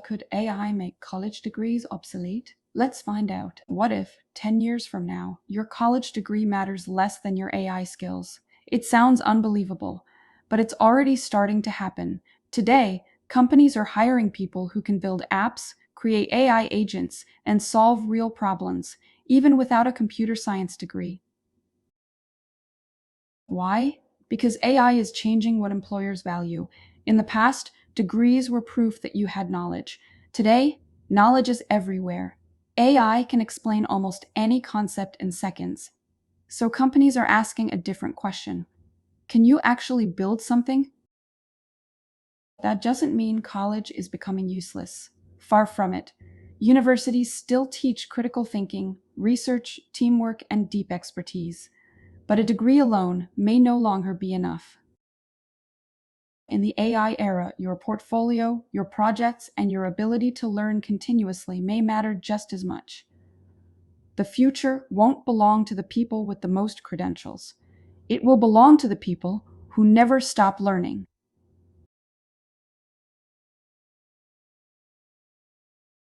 Could AI make college degrees obsolete? Let's find out. What if, 10 years from now, your college degree matters less than your AI skills? It sounds unbelievable, but it's already starting to happen. Today, companies are hiring people who can build apps, create AI agents, and solve real problems, even without a computer science degree. Why? Because AI is changing what employers value. In the past, degrees were proof that you had knowledge. Today, knowledge is everywhere. AI can explain almost any concept in seconds. So companies are asking a different question. Can you actually build something? That doesn't mean college is becoming useless. Far from it. Universities still teach critical thinking, research, teamwork, and deep expertise. But a degree alone may no longer be enough. In the AI era, your portfolio, your projects, and your ability to learn continuously may matter just as much. The future won't belong to the people with the most credentials. It will belong to the people who never stop learning.